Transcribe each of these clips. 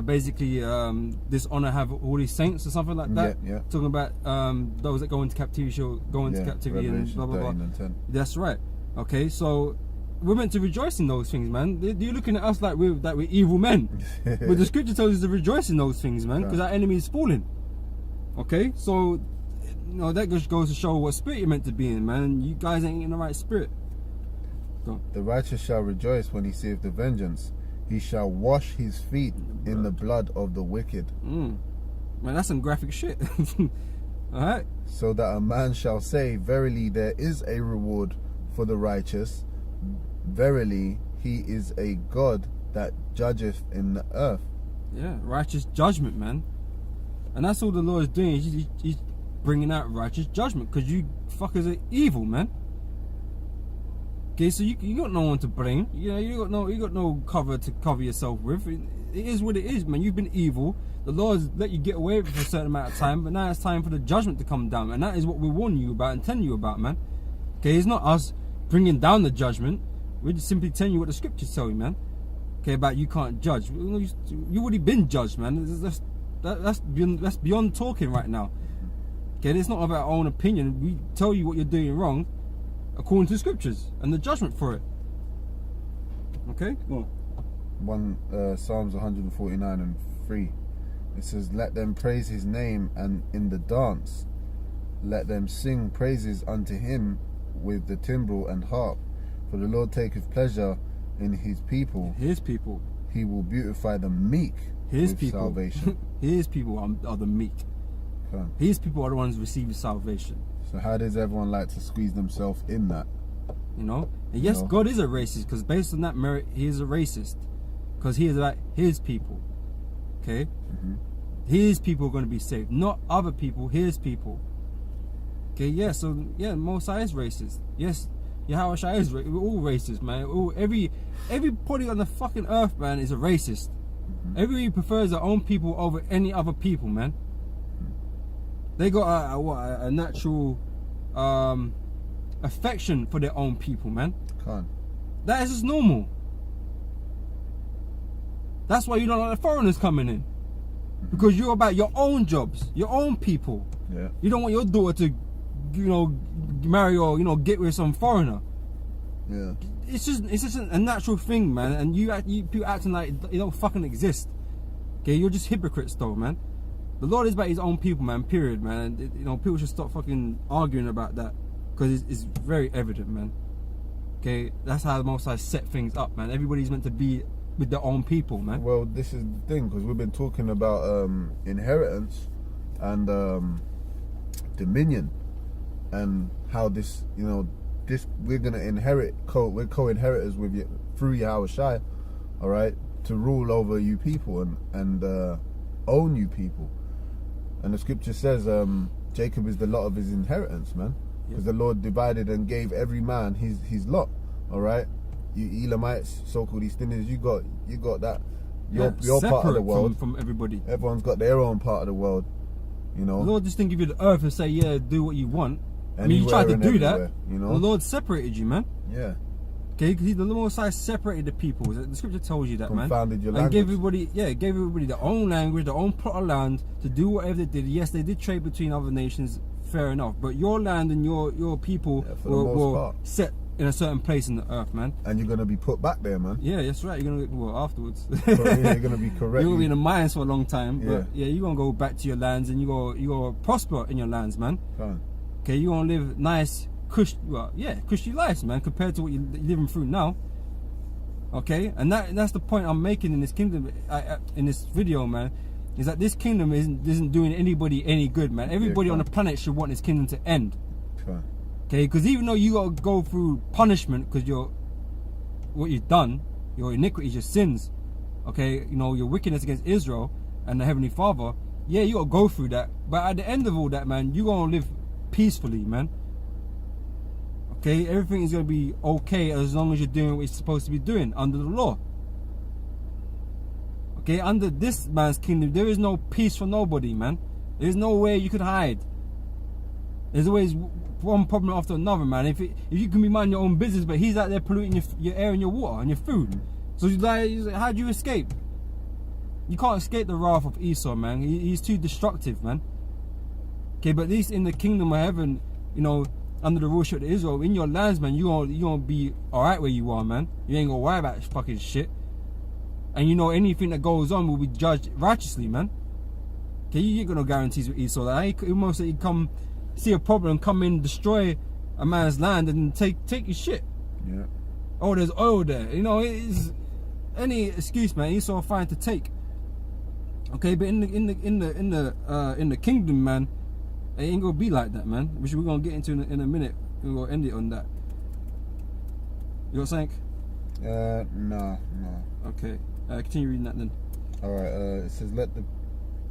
basically dishonor have all these saints or something like that. Yeah. Talking about those that go into captivity shall go into captivity and blah blah blah. That's right. Okay, so we're meant to rejoice in those things, man. You're looking at us like we're evil men. But the scripture tells us to rejoice in those things, man, because our enemy is falling. Okay, so that just goes to show what spirit you're meant to be in, man. You guys ain't in the right spirit. Go. The righteous shall rejoice when he seeth the vengeance. He shall wash his feet in the blood of the wicked. Man, that's some graphic shit. Alright? So that a man shall say, verily there is a reward for the righteous. Verily he is a God that judgeth in the earth. Yeah, righteous judgment, man. And that's all the Lord is doing. He's bringing out righteous judgment because you fuckers are evil, man. Okay, so you got no one to blame. You got no cover to cover yourself with. It is what it is, man. You've been evil. The Lord's let you get away with it for a certain amount of time, but now it's time for the judgment to come down, and that is what we're warning you about and telling you about, man. Okay, it's not us bringing down the judgment. We're just simply telling you what the scriptures tell you, man. Okay, about you can't judge. You already been judged, man. That's beyond talking right now. Okay, it's not of our own opinion. We tell you what you're doing wrong according to the scriptures and the judgment for it. Okay? Go on. Psalms 149:3. It says, let them praise his name, and in the dance let them sing praises unto him with the timbrel and harp. For the Lord taketh pleasure in his people. His people. He will beautify the meek with salvation. His people are the meek. Okay. His people are the ones receiving salvation. So how does everyone like to squeeze themselves in that? And yes, God is a racist, because based on that merit, he is a racist. Because he is about his people. Okay? His people are going to be saved. Not other people, his people. Okay, yeah, so, yeah, Mosai is racist. Yes, Yahweh Shai is racist. We're all racist, man. Everybody on the fucking earth, man, is a racist. Everybody prefers their own people over any other people, man. They got a natural affection for their own people, man. That is just normal. That's why you don't like the foreigners coming in, because you're about your own jobs, your own people. Yeah. You don't want your daughter to, marry or get with some foreigner. Yeah. It's just a natural thing, man. And people acting like it don't fucking exist. Okay, you're just hypocrites, though, man. The Lord is about his own people, man, period, man. And, people should stop fucking arguing about that, because it's very evident, man. Okay, that's how the Most High set things up, man. Everybody's meant to be with their own people, man. Well, this is the thing, because we've been talking about inheritance and dominion, and how this, we're going to inherit, we're co-inheritors with you through Yahweh Shai, all right, to rule over you people and own you people. And the scripture says Jacob is the lot of his inheritance, man. Because the Lord divided and gave every man his lot. All right, you Elamites, so-called East Indians, you got that. Your part of the world from everybody. Everyone's got their own part of the world. The Lord just didn't give you the earth and say, yeah, do what you want. You tried to do that. The Lord separated you, man. Yeah. Okay, the Most High separated the people. The scripture tells you that, man. Confounded your language. And gave everybody their own language, their own plot of land to do whatever they did. Yes, they did trade between other nations, fair enough. But your land and your people were set in a certain place in the earth, man. And you're going to be put back there, man. Yeah, that's right. You're going to, afterwards. You're going to be correct. You're going to be in the mines for a long time. But you're going to go back to your lands, and you're going to prosper in your lands, man. Okay, you're going to live nice, cushy lives, man, compared to what you're living through now. Okay, and that's the point I'm making in this kingdom, in this video, man, is that this kingdom isn't doing anybody any good, man. Everybody on the planet should want this kingdom to end. Okay, because even though you got to go through punishment because what you've done, your iniquities, your sins, okay, your wickedness against Israel and the Heavenly Father, yeah, you got to go through that. But at the end of all that, man, you're going to live peacefully, man. Okay, everything is going to be okay as long as you're doing what you're supposed to be doing under the law. Okay, under this man's kingdom, there is no peace for nobody, man. There's no way you could hide. There's always one problem after another, man. If you can be minding your own business, but he's out there polluting your air and your water and your food. So how do you escape? You can't escape the wrath of Esau, man. He's too destructive, man. Okay, but at least in the kingdom of heaven, you know, under the rulership of Israel, in your lands, man, you gonna be alright where you are, man. You ain't gonna worry about fucking shit. And you know, anything that goes on will be judged righteously, man. Okay, you ain't got no guarantees with Esau. Like, almost he come see a problem, come in, destroy a man's land, and take his shit. Yeah. Oh, there's oil there. You know, it's any excuse, man. Esau fine to take. Okay, but in the kingdom, man, it ain't gonna be like that, man. Which we're gonna get into in a minute. We're gonna end it on that. You got something? No. Okay, continue reading that then. All right. It says, "Let the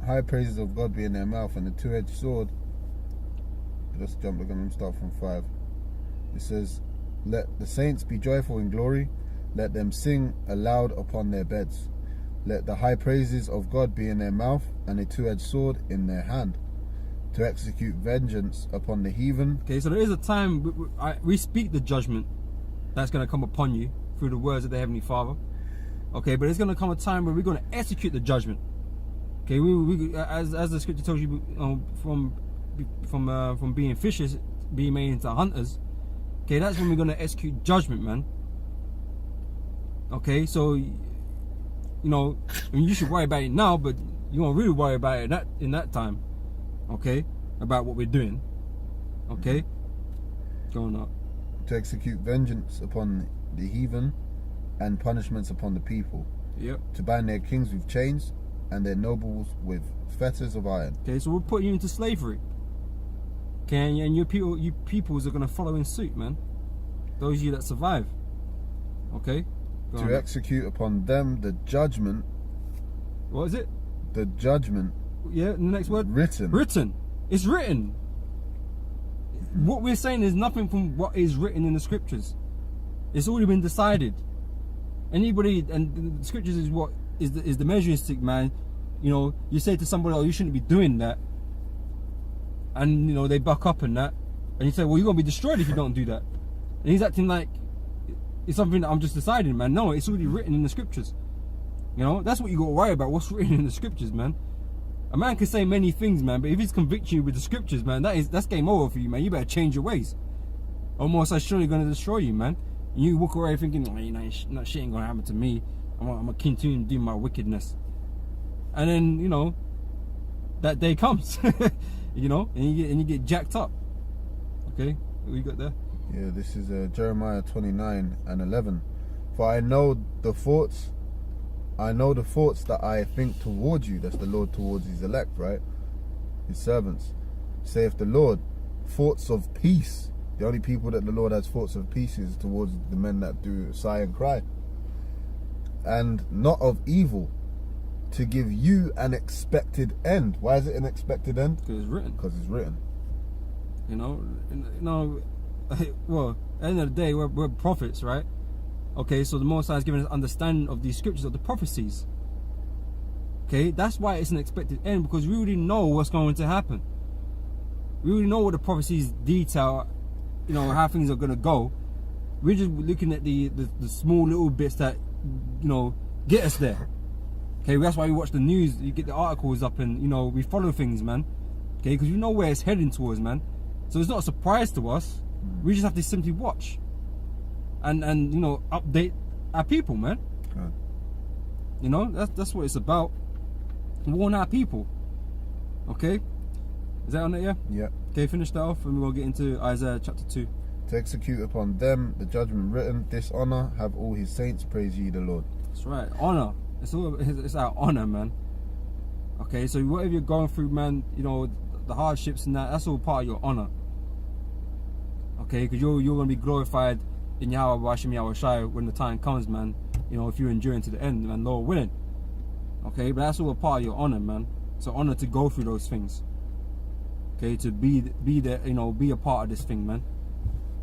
high praises of God be in their mouth, and the two-edged sword." Let's jump. We're gonna start from 5. It says, "Let the saints be joyful in glory. Let them sing aloud upon their beds. Let the high praises of God be in their mouth, and a two-edged sword in their hand, to execute vengeance upon the heathen." Okay, so there is a time we speak the judgment that's going to come upon you through the words of the Heavenly Father. Okay, but there's going to come a time where we're going to execute the judgment. Okay, we as the scripture tells you, from being fishers, being made into hunters. Okay, that's when we're going to execute judgment, man. Okay, so you know, I mean, you should worry about it now, but you won't really worry about it in that time. Okay, about what we're doing. Okay, going up. To execute vengeance upon the heathen, and punishments upon the people. Yep. To bind their kings with chains, and their nobles with fetters of iron. Okay, so we're putting you into slavery. Okay, and your peoples are gonna follow in suit, man. Those of you that survive. Okay. To execute upon them the judgment. What is it? The judgment. Yeah, the next word? Written. Written. It's written. What we're saying is nothing from what is written in the scriptures. It's already been decided. Anybody, and the scriptures is what is the measuring stick, man. You know, you say to somebody, "Oh, you shouldn't be doing that," and you know they buck up and that, and you say, "Well, you're gonna be destroyed if you don't do that," and he's acting like it's something that I'm just deciding, man. No, it's already written in the scriptures. You know, that's what you got to worry about. What's written in the scriptures, man. A man can say many things, man, but if he's convicting you with the scriptures, man, that's game over for you, man. You better change your ways. Almost like surely going to destroy you, man. And you walk away thinking, "Oh, you know, shit ain't gonna happen to me. I'm gonna continue doing my wickedness." And then, you know, that day comes, you know, and you get jacked up. Okay, what you got there? Yeah, this is Jeremiah 29:11. "For I know the thoughts that I think towards you," that's the Lord towards his elect, right? His servants. "Saith the Lord, thoughts of peace." The only people that the Lord has thoughts of peace is towards the men that do sigh and cry. "And not of evil, to give you an expected end." Why is it an expected end? Because it's written. Because it's written. You know, well, at the end of the day, we're prophets, right? Okay, so the Most High has given us understanding of these scriptures, of the prophecies. Okay, that's why it's an expected end, because we already know what's going to happen. We already know what the prophecies detail, you know, how things are going to go. We're just looking at the small little bits that, you know, get us there. Okay, that's why we watch the news, you get the articles up, and, you know, we follow things, man. Okay, because we know where it's heading towards, man. So it's not a surprise to us. We just have to simply watch and you know, update our people, man. Okay. You know, that's what it's about. Warn our people. Okay, is that on it? Yeah. Okay, finish that off, and we'll get into Isaiah chapter 2. "To execute upon them the judgment written, dishonor have all his saints, praise ye the Lord." That's right, honor. It's our honor, man. Okay, so whatever you're going through, man, you know, the hardships and that's all part of your honor. Okay, because you're going to be glorified in Yahweh Hashem Yahweh Shai when the time comes, man. You know, if you're enduring to the end, man, Lord willing. Okay, but that's all a part of your honor, man. It's an honor to go through those things. Okay, to be there, you know, be a part of this thing, man.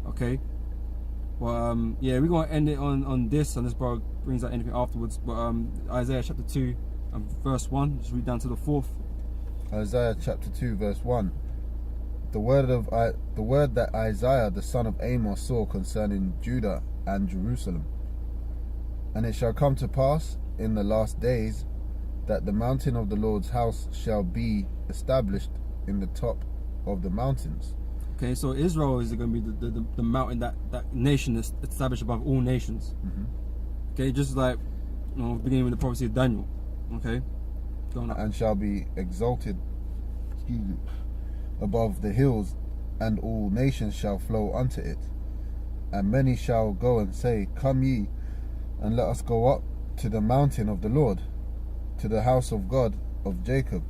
Okay. Well, yeah, we're gonna end it on this, and this bro brings out anything afterwards. But Isaiah chapter 2 and verse 1. Just read down to the 4th. Isaiah chapter 2 verse 1. The word that Isaiah the son of Amos saw concerning Judah and Jerusalem. "And it shall come to pass in the last days that the mountain of the Lord's house shall be established in the top of the mountains. Okay, so Israel is going to be the mountain, that nation that's established above all nations. Okay, just like, beginning with the prophecy of Daniel. Okay, going up. And shall be exalted, above the hills, and all nations shall flow unto it. And many shall go and say, Come ye, and let us go up to the mountain of the Lord, to the house of God of Jacob,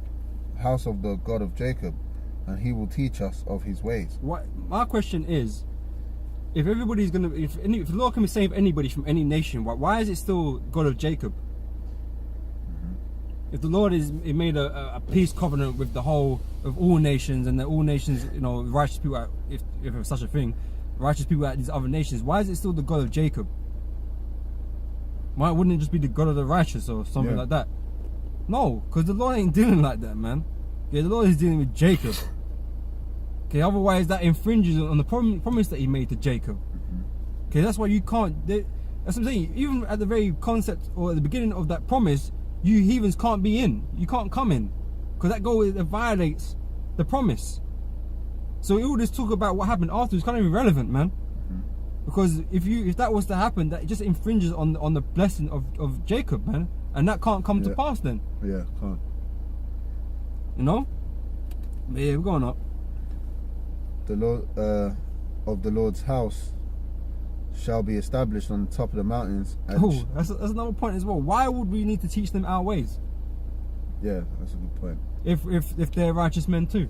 house of the God of Jacob, and he will teach us of his ways. What my question is, if everybody's gonna, if the Lord can save anybody from any nation, why is it still God of Jacob? If the Lord he made a peace covenant with the whole of all nations, and that all nations, righteous people, if there's such a thing, righteous people at these other nations, why is it still the God of Jacob? Why wouldn't it just be the God of the righteous or something like that? No, because the Lord ain't dealing like that, man. Okay, the Lord is dealing with Jacob. Okay, otherwise that infringes on the promise that he made to Jacob. Okay, that's why you can't, that's what I'm saying, even at the very concept or at the beginning of that promise, you heathens can't be in. You can't come in. Because that violates the promise. So all this talk about what happened after is kind of irrelevant, man. Because if that was to happen, that it just infringes on the blessing of Jacob, man. And that can't come to pass then. Yeah, can't. But yeah, we're going up. The Lord of the Lord's house shall be established on the top of the mountains. And that's another point as well. Why would we need to teach them our ways? Yeah, that's a good point. If they're righteous men too.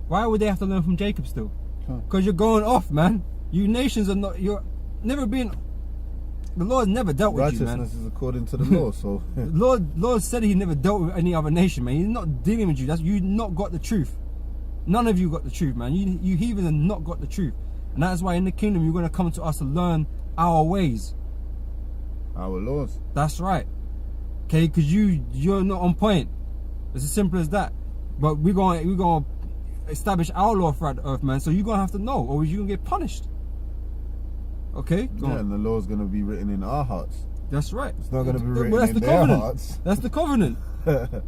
Why would they have to learn from Jacob still? Because you're going off, man. You nations are not. You're never been. The Lord never dealt with you, man. Righteousness is according to the law, so. Lord said he never dealt with any other nation, man. He's not dealing with you. You not got the truth. None of you got the truth, man. You heathens have not got the truth. And that's why in the kingdom you're going to come to us to learn our ways. Our laws. That's right. Okay, because you're not on point. It's as simple as that. But we're going to establish our law throughout the earth, man. So you're going to have to know, or you're going to get punished. Okay? And the law is going to be written in our hearts. That's right. It's not going to be written in their hearts. That's the covenant. Covenant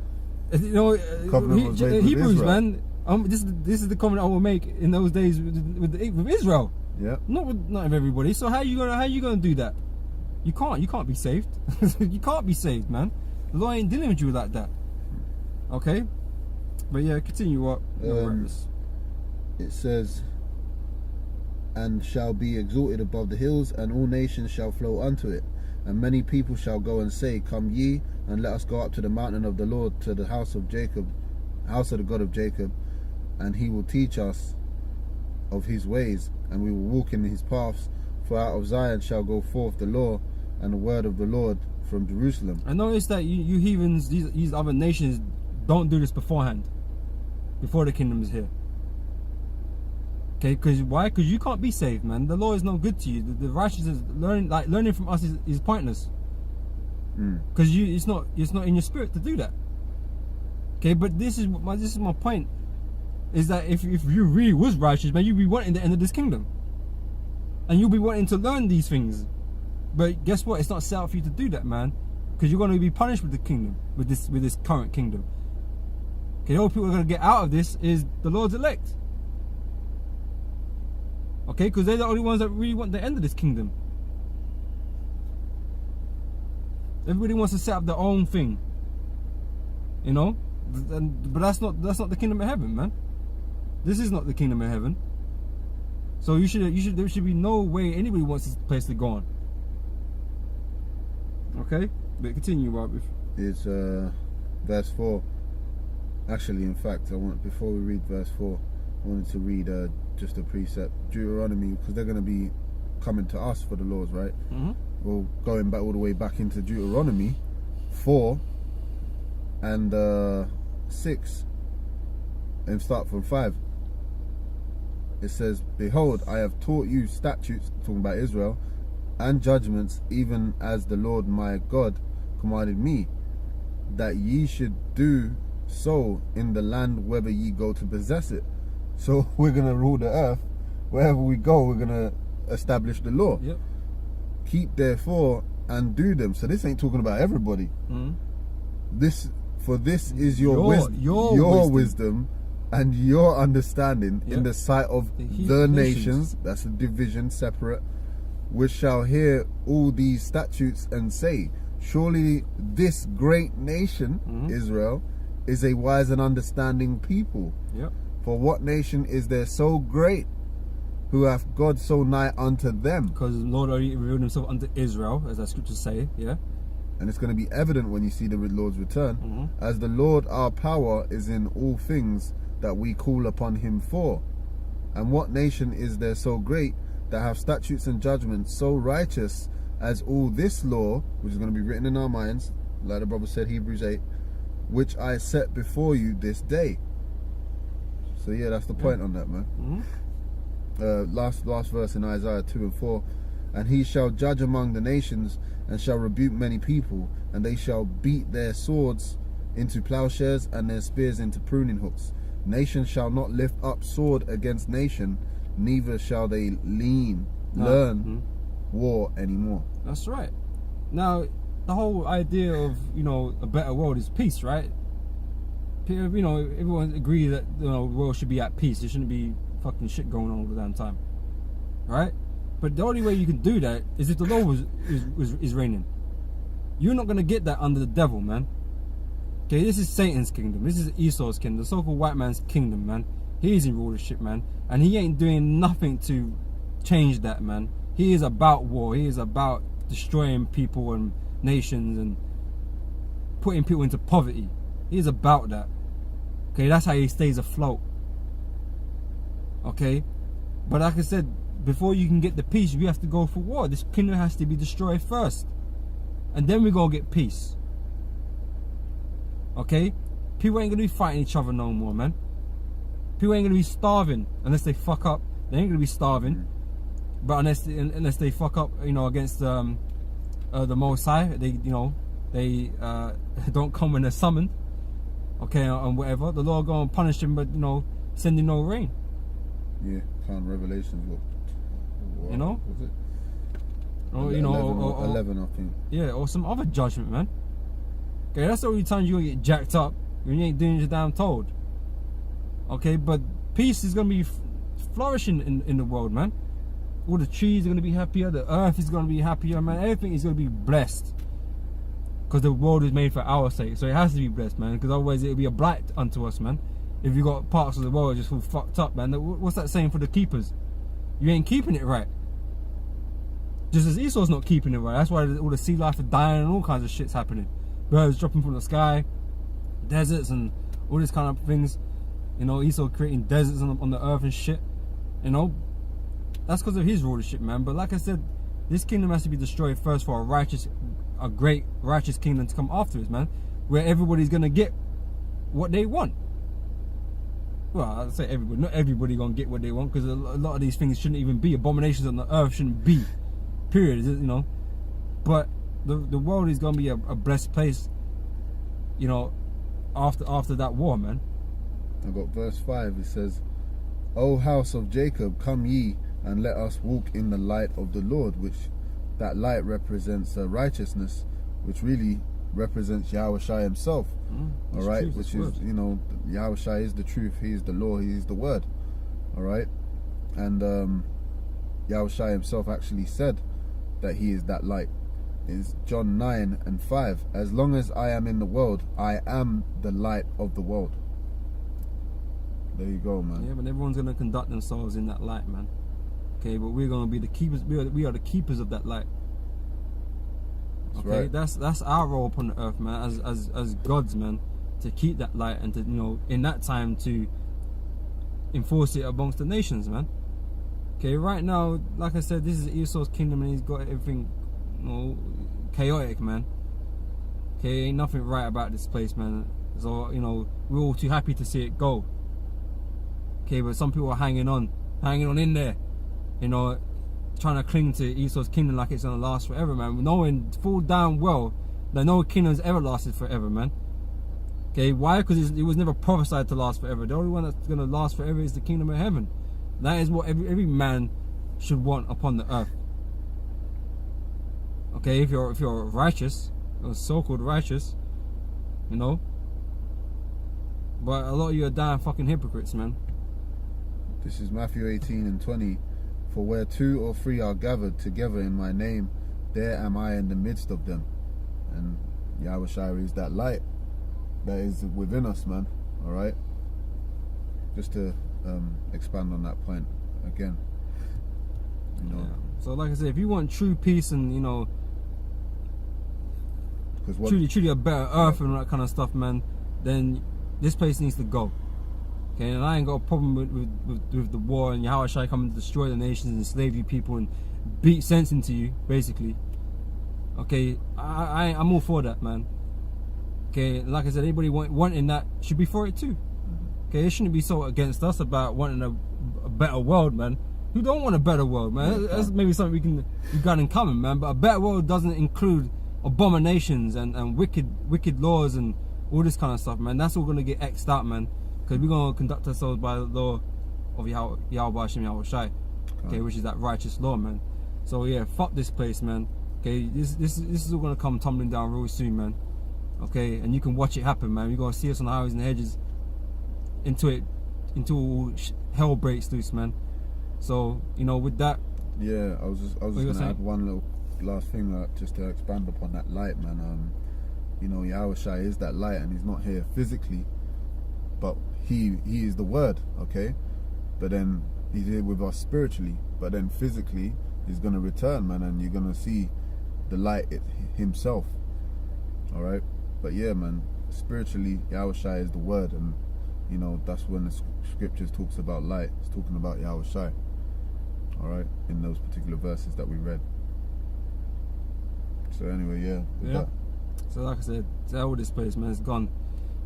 was made Hebrews, with man. This is the covenant I will make in those days with Israel. Yeah. Not with everybody. So how you gonna do that? You can't be saved. You can't be saved, man. The Lord ain't dealing with you like that. Okay? But yeah, continue up. It says, and shall be exalted above the hills, and all nations shall flow unto it. And many people shall go and say, Come ye, and let us go up to the mountain of the Lord, to the house of Jacob, house of the God of Jacob, and he will teach us of his ways, and we will walk in his paths. For out of Zion shall go forth the law and the word of the Lord from Jerusalem. I notice that you heathens, these other nations, don't do this beforehand, before the kingdom is here. Okay, because why? Because you can't be saved, man. The law is not good to you. The righteousness, learning from us is pointless. Because it's not in your spirit to do that. Okay, but this is my point. Is that if you really was righteous, man, you'd be wanting the end of this kingdom, and you'll be wanting to learn these things. But guess what? It's not set up for you to do that, man, because you're going to be punished with the kingdom, with this current kingdom. Okay, the only people who are going to get out of this is the Lord's elect. Okay, because they're the only ones that really want the end of this kingdom. Everybody wants to set up their own thing, but that's not the kingdom of heaven, man. This is not the kingdom of heaven. So there should be no way anybody wants this place to go on. Okay, but continue, Rob. It's verse 4. Actually, in fact, before we read verse 4, I wanted to read just a precept, Deuteronomy, because they're going to be coming to us for the laws, right? Well, going back all the way back into Deuteronomy 4 and 6, and start from 5. It says, Behold, I have taught you statutes, talking about Israel, and judgments, even as the Lord my God commanded me, that ye should do so in the land whether ye go to possess it. So we're going to rule the earth. Wherever we go, we're going to establish the law. Keep therefore and do them. So this ain't talking about everybody. this is your wisdom and your understanding in the sight of the nations. That's a division separate, which shall hear all these statutes and say, surely this great nation, Israel, is a wise and understanding people. Yep. For what nation is there so great, who hath God so nigh unto them? Because the Lord already revealed himself unto Israel, as the scriptures say, yeah. And it's going to be evident when you see the Lord's return, as the Lord our power is in all things that we call upon him for. And what nation is there so great, that have statutes and judgments so righteous as all this law, which is going to be written in our minds, like the brother said, Hebrews 8, which I set before you this day. So yeah, that's the point on that, man. Last verse in Isaiah 2 and 4. And he shall judge among the nations, and shall rebuke many people, and they shall beat their swords into plowshares, and their spears into pruning hooks. Nation shall not lift up sword against nation, neither shall they learn war anymore. That's right. Now, the whole idea of, you know, a better world is peace, right? You know, everyone agrees that, you know, the world should be at peace. There shouldn't be fucking shit going on all the damn time, right? But the only way you can do that is if the Lord is reigning. You're not gonna get that under the devil, man. Okay, this is Satan's kingdom. This is Esau's kingdom, the so-called white man's kingdom, man. He's in rulership, man, and he ain't doing nothing to change that, man. He is about war. He is about destroying people and nations and putting people into poverty. He is about that. Okay, that's how he stays afloat. Okay, but like I said, before you can get the peace, we have to go for war. This kingdom has to be destroyed first, and then we're gonna get peace. Okay, people ain't gonna be fighting each other no more, man. People ain't gonna be starving unless they fuck up. They ain't gonna be starving, but unless they fuck up, you know, against the Most High, they don't come when they're summoned. Okay, and whatever, the Lord gonna punish them, but you know, sending no rain. Yeah, found Revelations. What you know? Was it? Or, you know, 11, I think. Yeah, or some other judgment, man. Okay, that's the only time you're gonna get jacked up when you ain't doing your damn told. Okay, but peace is gonna be flourishing in the world, man. All the trees are gonna be happier, the earth is gonna be happier, man. Everything is gonna be blessed. Because the world is made for our sake, so it has to be blessed, man. Because otherwise it'll be a blight unto us, man. If you got parts of the world just all fucked up, man. What's that saying for the keepers? You ain't keeping it right. Just as Esau's not keeping it right. That's why all the sea life are dying and all kinds of shit's happening. Birds dropping from the sky, deserts and all this kind of things. You know, Esau creating deserts on the earth and shit. You know, that's because of his rulership, man. But like I said, this kingdom has to be destroyed first for a great righteous kingdom to come afterwards, man. Where everybody's gonna get what they want. Well, I'd say everybody, not everybody gonna get what they want, because a lot of these things shouldn't even be. Abominations on the earth shouldn't be. Period. You know, but the world is gonna be a blessed place. You know, after that war, man. I got verse 5. It says, "O house of Jacob, come ye and let us walk in the light of the Lord," which that light represents righteousness, which really represents Yahushua himself. All right, truth, which is, you know, Yahushua is the truth. He is the law. He is the word. All right, and Yahushua himself actually said that he is that light. It's John 9 and 5. As long as I am in the world, I am the light of the world. There you go, man. Yeah, but everyone's gonna conduct themselves in that light, man. Okay, but we're gonna be the keepers. We are the keepers of that light. Okay, right. That's our role upon the earth, man. As gods, man, to keep that light and to, you know, in that time to enforce it amongst the nations, man. Okay, right now, like I said, this is Esau's kingdom and he's got everything, you know, chaotic, man. Okay, ain't nothing right about this place, man. So, you know, we're all too happy to see it go. Okay, but some people are hanging on in there, you know, trying to cling to Esau's kingdom like it's gonna last forever, man. Knowing full damn well that no kingdom's ever lasted forever, man. Okay, why? Because it was never prophesied to last forever. The only one that's gonna last forever is the kingdom of heaven. That is what every man should want upon the earth. Okay, if you're righteous, or so-called righteous, you know. But a lot of you are damn fucking hypocrites, man. This is Matthew 18:20. For where 2 or 3 are gathered together in my name, there am I in the midst of them. And Yahweh Shai is that light that is within us, man. All right. Just to expand on that point again. You know. Yeah. So like I said, if you want true peace and, you know, truly a better earth and all that kind of stuff, man, then this place needs to go. Okay, and I ain't got a problem with the war and Yahweh Shai coming to destroy the nations, enslave you people, and beat sense into you, basically. Okay, I'm all for that, man. Okay, like I said, anybody wanting that should be for it too. Okay, it shouldn't be so against us about wanting a better world, man. Who don't want a better world, man? That's maybe something we got in common, man. But a better world doesn't include abominations and wicked laws and all this kind of stuff, man. That's all gonna get X'd out, man. Because we're gonna conduct ourselves by the law of Yahweh Hashem Yahweh Shai, okay, which is that righteous law, man. So yeah, fuck this place, man. Okay, this is all gonna come tumbling down real soon, man. Okay, and you can watch it happen, man. You're gonna see us on the highways and the hedges until hell breaks loose, man. So, you know, with that, yeah, I was just gonna add one little last thing, just to expand upon that light, man. You know, Yahweh Shai is that light, and he's not here physically, but he is the word, okay? But then he's here with us spiritually, but then physically he's gonna return, man, and you're gonna see the light himself. All right, but yeah, man, spiritually Yahweh Shai is the word, and you know that's when the scriptures talks about light. It's talking about Yahweh Shai. All right, in those particular verses that we read. So anyway, yeah. That. So like I said, all this place, man, it's gone.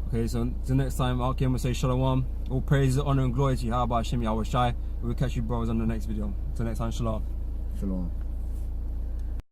Okay, so until next time, I'll say shalom. All praises, honor, and glory to Yahweh Hashem Yahweh Shai. We'll catch you brothers on the next video. Until next time, shalom. Shalom.